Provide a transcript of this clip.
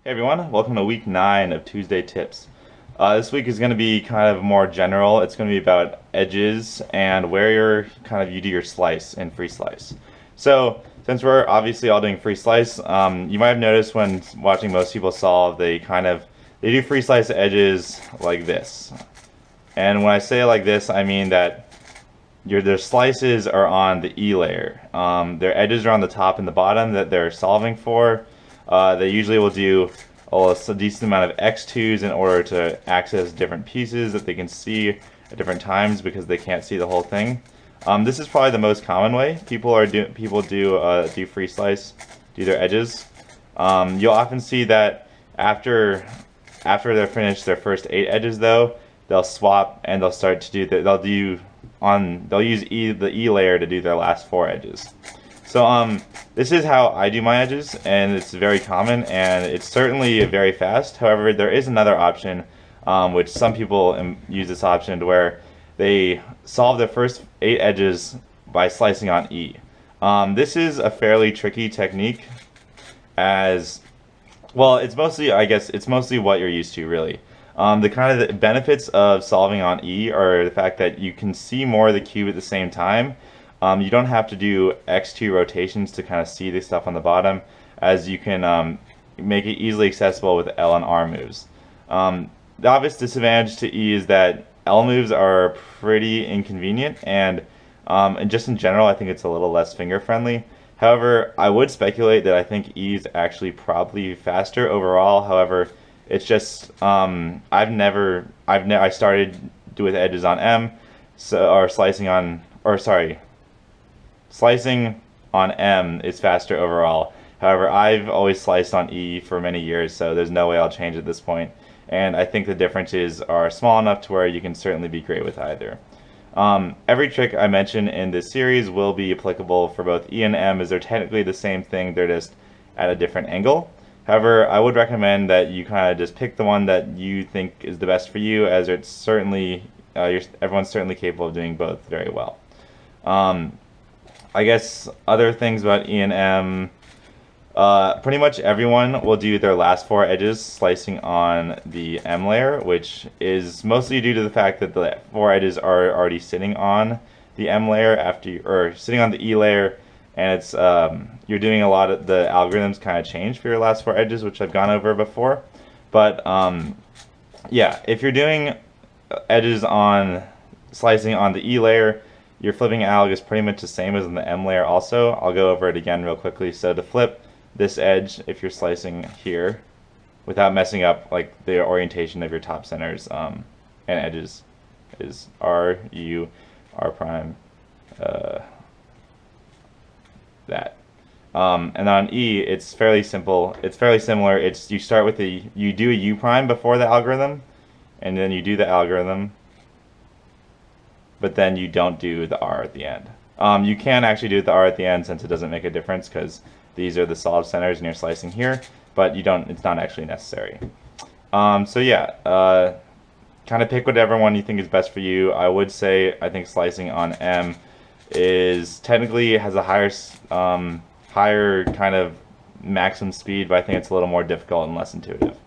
Hey everyone, welcome to week 9 of Tuesday Tips. This week is going to be kind of more general. It's going to be about edges and where you do your slice in free slice. So, since we're obviously all doing free slice, you might have noticed when watching most people solve, they do free slice edges like this. And when I say like this, I mean that their slices are on the E layer. Their edges are on the top and the bottom that they're solving for. They usually will do a decent amount of X2s in order to access different pieces that they can see at different times because they can't see the whole thing. This is probably the most common way people do free slice, do their edges. You'll often see that after they're finished their first 8 edges though, they'll swap and they'll start to do they'll use the E layer to do their last 4 edges. So this is how I do my edges, and it's very common, and it's certainly very fast. However, there is another option, which some people use this option to where they solve their first 8 edges by slicing on E. This is a fairly tricky technique, as well. It's mostly what you're used to, really. The benefits of solving on E are the fact that you can see more of the cube at the same time. You don't have to do X2 rotations to kind of see the stuff on the bottom, as you can make it easily accessible with L and R moves. The obvious disadvantage to E is that L moves are pretty inconvenient, and just in general, I think it's a little less finger friendly. However, I would speculate that I think E is actually probably faster overall. However, it's just I started with edges on M, slicing on M is faster overall. However, I've always sliced on E for many years, so there's no way I'll change at this point. And I think the differences are small enough to where you can certainly be great with either. Every trick I mention in this series will be applicable for both E and M, as they're technically the same thing, they're just at a different angle. However, I would recommend that you kind of just pick the one that you think is the best for you, as it's certainly everyone's certainly capable of doing both very well. I guess other things about E and M, pretty much everyone will do their last 4 edges slicing on the M layer, which is mostly due to the fact that the 4 edges are already sitting on the M layer or sitting on the E layer, and it's you're doing a lot of the algorithms kind of change for your last 4 edges, which I've gone over before. But yeah, if you're doing edges on slicing on the E layer, your flipping alg is pretty much the same as in the M layer also. I'll go over it again real quickly. So to flip this edge, if you're slicing here, without messing up like the orientation of your top centers and edges, is R, U, R prime, that. And on E, it's fairly simple. It's fairly similar. You start with you do a U prime before the algorithm, and then you do the algorithm, but then you don't do the R at the end. You can actually do the R at the end, since it doesn't make a difference because these are the solid centers and you're slicing here, but it's not actually necessary. So yeah, kind of pick whatever one you think is best for you. I would say I think slicing on M has a higher kind of maximum speed, but I think it's a little more difficult and less intuitive.